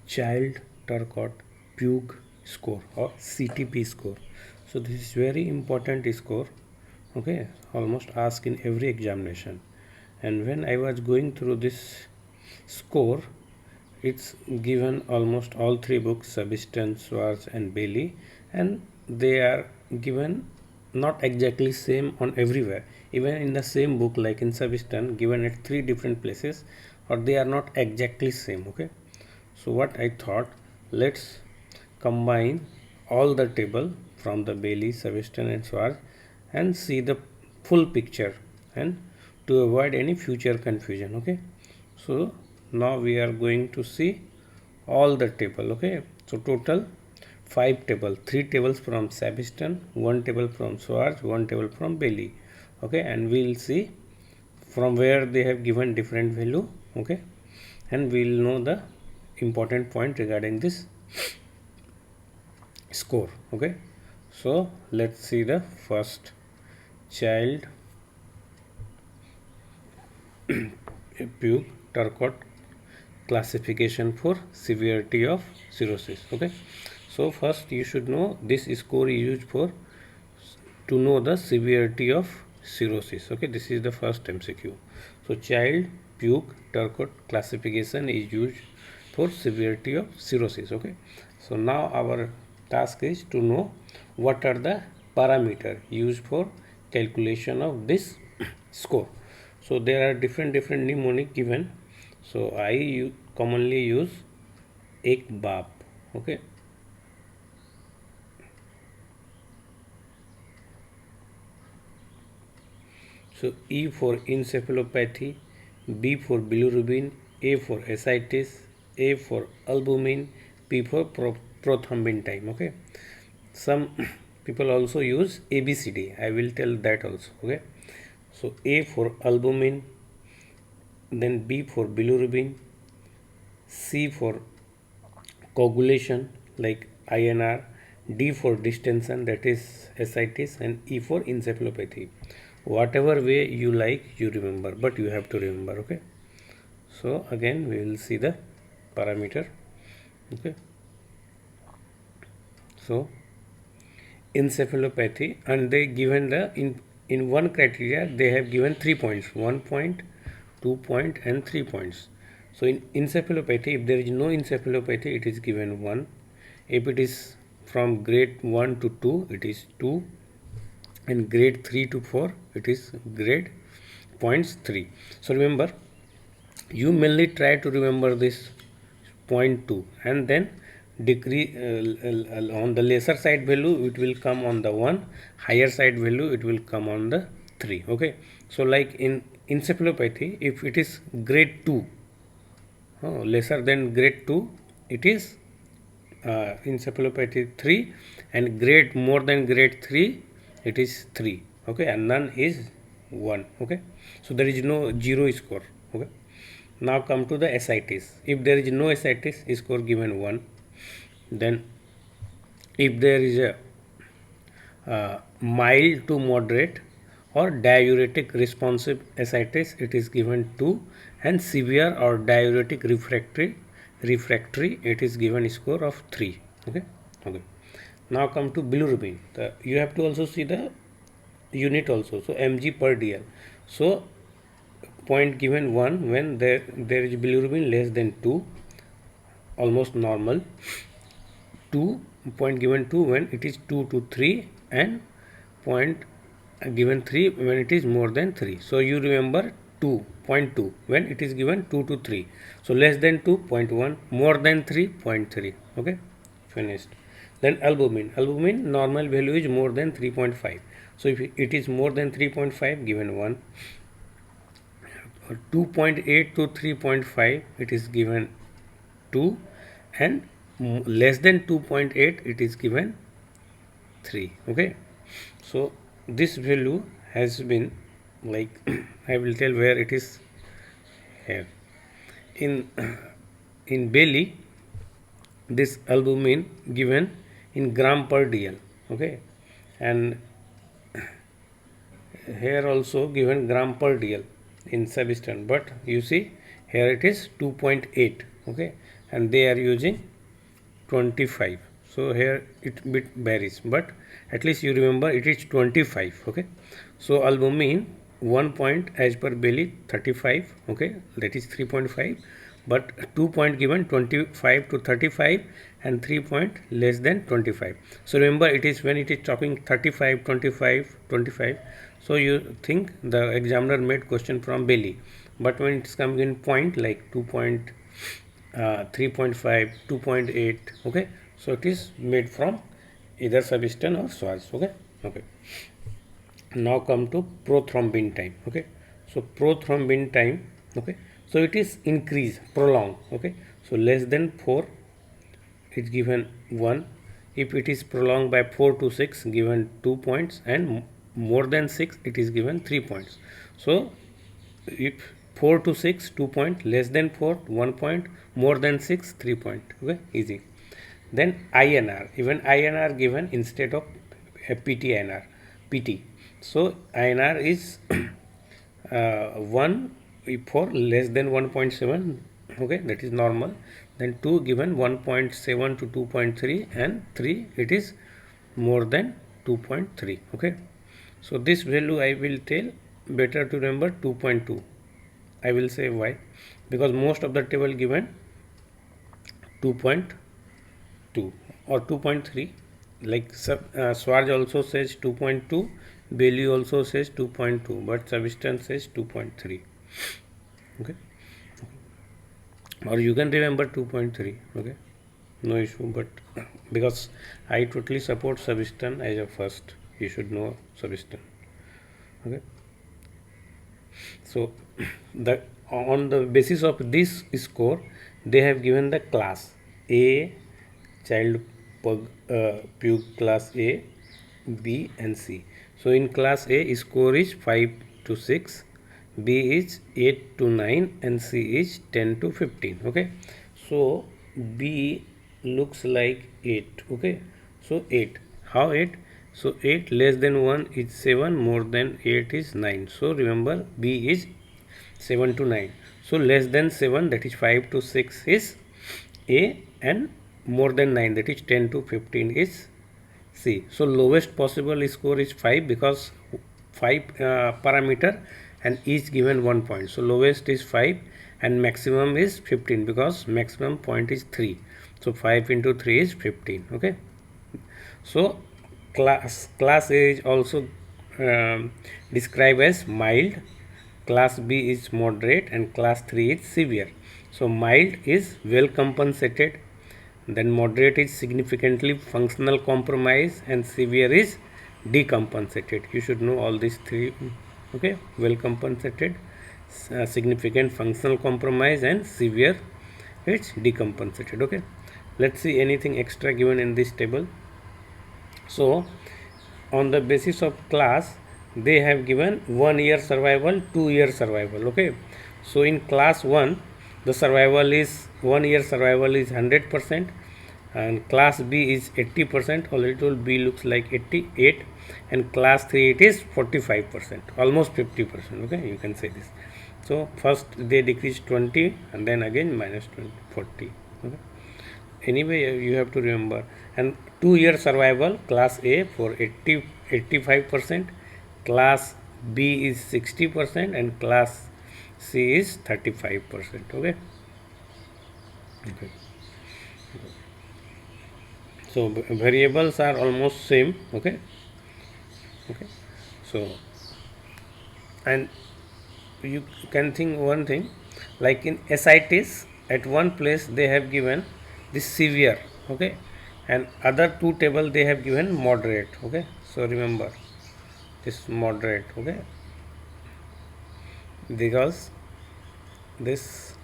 Child-Turcotte-Pugh score or CTP score. So this is very important score, okay, almost asked in every examination. And when I was going through this score, it's given almost all three books, Sabiston, Schwartz and Bailey, and they are given not exactly same on everywhere. Even in the same book, like in Sabiston, given at three different places, or they are not exactly same, okay. So what I thought, let's combine all the table from the Bailey, Sabiston and Schwartz and see the full picture, and to avoid any future confusion, okay. So now we are going to see all the table, okay. So total 5 table, 3 tables from Sabiston, 1 table from Schwartz, 1 table from Bailey, okay. And we will see from where they have given different value, okay, and we will know the important point regarding this score, okay. So let's see the first child Pugh Turcotte classification for severity of cirrhosis, okay. So first you should know this score is used for to know the severity of cirrhosis, okay. This is the first MCQ. So child Pugh Turcotte classification is used for severity of cirrhosis, okay. So now our task is to know what are the parameter used for calculation of this score. So there are different mnemonic given. So I commonly use ek bap, okay. So E for encephalopathy, B for bilirubin, A for ascites, A for albumin, P for prothrombin time, okay. Some people also use ABCD, I will tell that also, okay. So A for albumin, then B for bilirubin, C for coagulation like INR, D for distension, that is ascites, and E for encephalopathy. Whatever way you like, you remember, but you have to remember, okay. So again we will see the parameter, okay. So encephalopathy, and they given the in one criteria they have given 3 points, 1 point, 2 point and 3 points. So in encephalopathy, if there is no encephalopathy, it is given 1. If it is from grade 1 to 2, it is 2, and grade 3 to 4, it is grade points 3. So remember, you mainly try to remember this point 2, and then decrease on the lesser side value it will come on the 1, higher side value it will come on the 3, okay. So like in encephalopathy, if it is grade 2, lesser than grade 2, it is encephalopathy 3, and grade more than grade 3, it is 3, okay, and none is 1, okay. So there is no 0 score, okay. Now come to the ascites. If there is no ascites, score given 1. Then if there is a mild to moderate or diuretic responsive ascites, it is given 2, and severe or diuretic refractory it is given score of 3, okay. Now come to bilirubin. You have to also see the unit also, so mg per dl. So point given 1 when there is bilirubin less than 2, almost normal. 2 point given 2 when it is 2 to 3, and point given 3 when it is more than 3. So you remember 2.2 when it is given 2 to 3. So less than 2, 0.1, more than 3, 0.3, okay, finished. Then albumin normal value is more than 3.5. So if it is more than 3.5, given 1. 2.8 to 3.5, it is given 2, and less than 2.8, it is given 3, okay. So this value has been, like I will tell where it is here in Bailey. This albumin given in gram per dl, okay, and here also given gram per dl in Sabiston, but you see here it is 2.8, okay, and they are using 25. So here it bit varies, but at least you remember it is 25. Okay, so albumin 1 point as per Bailey 35. Okay, that is 3.5, but 2 point given 25 to 35 and 3 point less than 25. So remember, it is when it is talking 35, 25, 25. So you think the examiner made question from Bailey, but when it's coming in point like 2 point 3.5, 2.8. Okay, so it is made from either Sabiston or Schwartz. Okay, okay. Now come to prothrombin time. Okay, so prothrombin time. Okay, so it is increase, prolong. Okay, so less than 4, it's given 1. If it is prolonged by 4 to 6, given 2 points, and more than 6, it is given 3 points. So if 4 to 6, 2 point, less than 4, 1 point, more than 6, 3 point. Okay, easy. Then INR, even INR given instead of PTINR, PT. So INR is 1 for less than 1.7. Okay, that is normal. Then 2 given 1.7 to 2.3, and 3 it is more than 2.3. Okay, so this value I will tell, better to remember 2.2. I will say why, because most of the table given 2.2 or 2.3, like Schwartz also says 2.2, Bailey also says 2.2, but Sabiston says 2.3. Okay, or you can remember 2.3. Okay, no issue, but because I totally support Sabiston as a first, you should know Sabiston. Okay, so the on the basis of this score, they have given the class A, Child-Turcotte-Pugh class A, B and C. So in class A, score is 5 to 6, B is 8 to 9, and C is 10 to 15. Okay, so B looks like 8. Okay, so 8. How 8? So 8 less than 1 is 7, more than 8 is 9. So remember, B is 7 to 9. So less than 7, that is 5 to 6 is A, and more than 9, that is 10 to 15 is C. So lowest possible score is 5, because 5 parameter and each given 1 point. So lowest is 5 and maximum is 15, because maximum point is 3. So 5 into 3 is 15. Okay, so class A is also described as mild, class B is moderate, and class 3 is severe. So mild is well compensated, then moderate is significantly functional compromise, and severe is decompensated. You should know all these three. Okay, well compensated, significant functional compromise, and severe it's decompensated. Okay, let's see anything extra given in this table. So on the basis of class, they have given 1 year survival, 2 year survival. Okay, so in class 1, the survival is 1 year survival is 100%, and class B is 80%. Already told B looks like 88, and class 3 it is 45%, almost 50%. Okay, you can say this. So first they decrease 20, and then again minus 20, 40. Okay, anyway you have to remember. And 2 year survival, class A for 85%, class B is 60%, and class C is 35%. Okay, okay. So variables are almost same. Okay, okay. So, and you can think one thing, like in ascites, at one place they have given this severe. Okay, and other two table they have given moderate. Okay, so remember this moderate. Okay, because this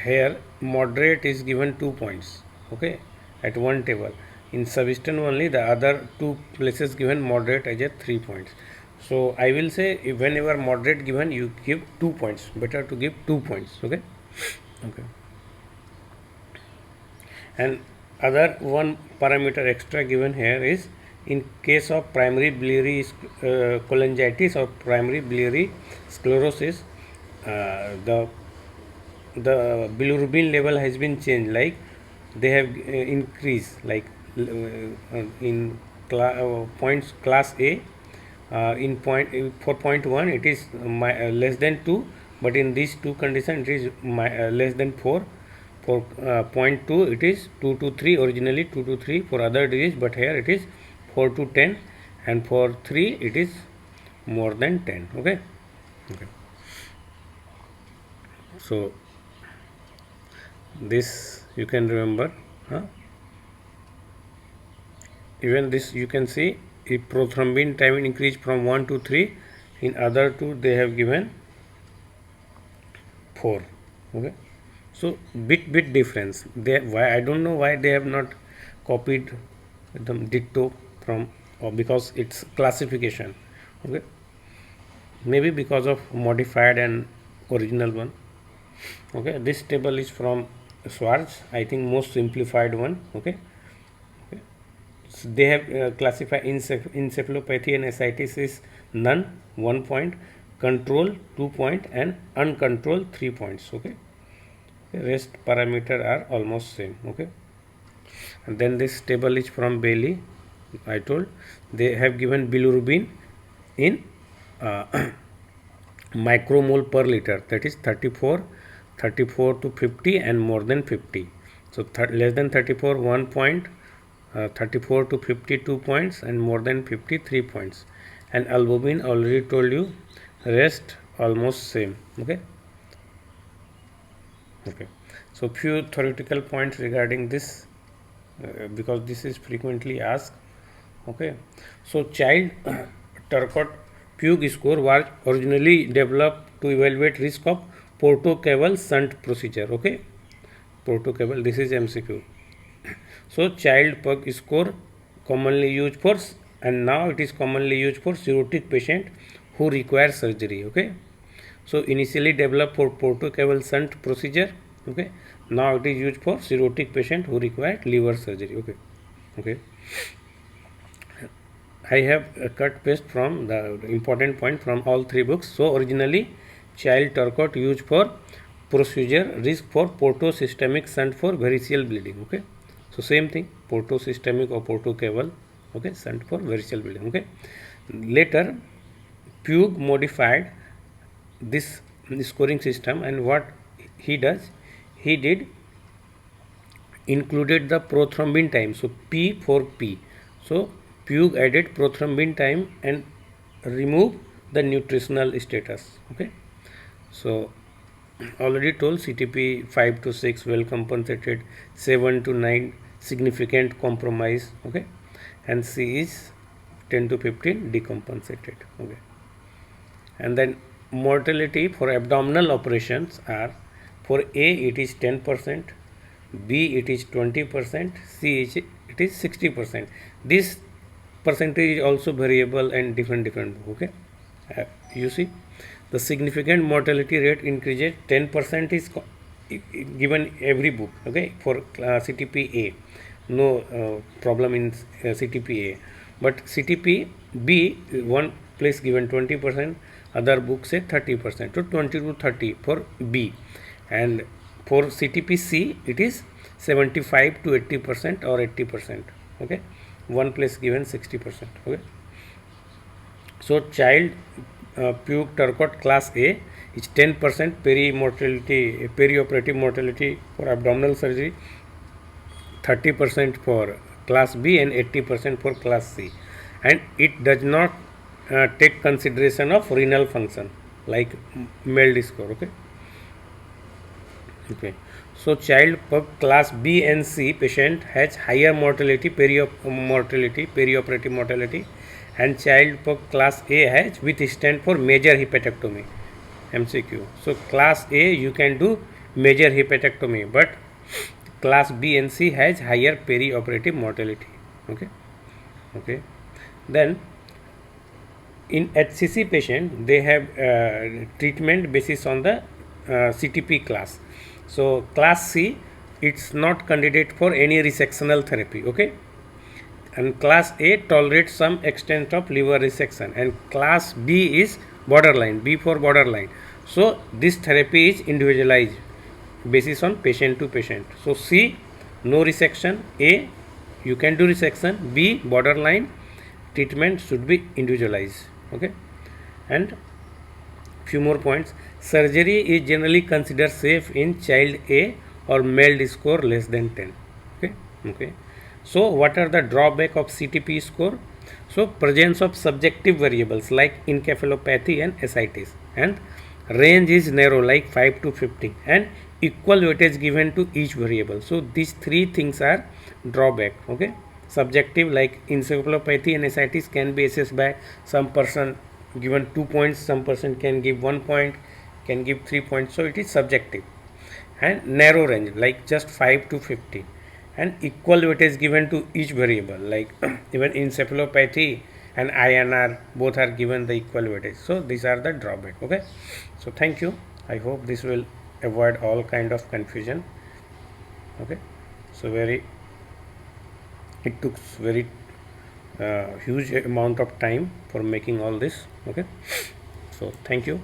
here moderate is given 2 points. Okay, at one table. In Sabiston only, the other two places given moderate as a 3 points. So I will say, whenever moderate given, you give 2 points. Better to give 2 points. Okay, okay. And other one parameter extra given here is, in case of primary biliary cholangitis or primary biliary sclerosis, the the bilirubin level has been changed, like they have increased, like in points class A, in point for point 1 it is less than 2, but in these two conditions it is less than 4. For point 2 it is 2 to 3, originally 2 to 3 for other disease, but here it is 4 to 10, and for 3 it is more than 10. Okay. So this you can remember, even this you can see, if prothrombin time increased from 1 to 3, in other two they have given 4. Okay. So bit difference. Why I don't know why they have not copied the ditto from, or because it's classification. Okay. Maybe because of modified and original one. Okay. This table is from Schwartz, I think most simplified one. Okay. So they have classified encephalopathy and ascites is none 1 point, control 2 point, and uncontrolled 3 points. Okay. Rest parameter are almost same. Okay. And then this table is from Bailey. I told they have given bilirubin in micromole per liter, that is 34 to 50 and more than 50. So less than 34 1 point, 34 to 52 points, and more than 53 points. And albumin already told you, rest almost same. Okay. So few theoretical points regarding this, because this is frequently asked. Okay. So Child-Turcotte-Pugh score was originally developed to evaluate risk of portocaval shunt procedure. Okay. Portocaval, this is MCQ. So Child-Pugh score commonly used for, and now it is commonly used for cirrhotic patient who require surgery. Okay. So initially developed for portocaval shunt procedure. Okay. Now it is used for cirrhotic patient who require liver surgery. Okay. I have cut paste from the important point from all three books. So originally Child-Turcotte used for procedure risk for portosystemic shunt for variceal bleeding. Okay. So same thing, portosystemic or portocaval. Okay. Shunt for variceal bleeding. Okay. Later Pugh modified this scoring system, and what he did included the prothrombin time. So P for P. So Pugh added prothrombin time and remove the nutritional status. Okay. So already told CTP 5 to 6 well compensated, 7 to 9 significant compromise. Okay. And C is 10 to 15 decompensated. Okay. And then mortality for abdominal operations are, for A it is 10%, B it is 20%, C it is 60%. This percentage is also variable and different. Okay. You see the significant mortality rate increases 10% is given every book. Okay. For CTP A, no problem in CTP A, but CTP B, one place given 20%, other book say 30%, so 20 to 30 for B, and for CTP C it is 75 to 80% or 80%. Okay. One place given 60%. Okay. So Child-Pugh-Turcotte class A is 10% perioperative mortality for abdominal surgery, 30% for class B, and 80% for class C, and it does not take consideration of renal function like MELD score. Okay. So Child-Pugh class B and C patient has higher mortality, perioperative mortality, and Child-Pugh class A has withstand for major hepatectomy. MCQ. So class A you can do major hepatectomy, but class B and C has higher perioperative mortality. Okay. Then in HCC patient they have treatment basis on the CTP class. So class C, it's not candidate for any resectional therapy. Okay. And class A tolerates some extent of liver resection, and class B is borderline, B for borderline. So this therapy is individualized. basis on patient to patient. So C, no resection. A, you can do resection. B, borderline, treatment should be individualized. Okay, and few more points. Surgery is generally considered safe in child A or MELD score less than 10. Okay. So what are the drawback of CTP score? So presence of subjective variables like encephalopathy and ascites, and range is narrow like 5 to 50, and equal weightage given to each variable. So these three things are drawback. Okay, subjective like encephalopathy and ascites can be assessed by some person given 2 points, some person can give 1 point, can give 3 points, so it is subjective. And narrow range like just 5 to 50, and equal weightage given to each variable like even encephalopathy and INR both are given the equal weightage. So these are the drawback. Okay, so thank you. I hope this will avoid all kind of confusion. Okay, so it took very huge amount of time for making all this. Okay, so thank you.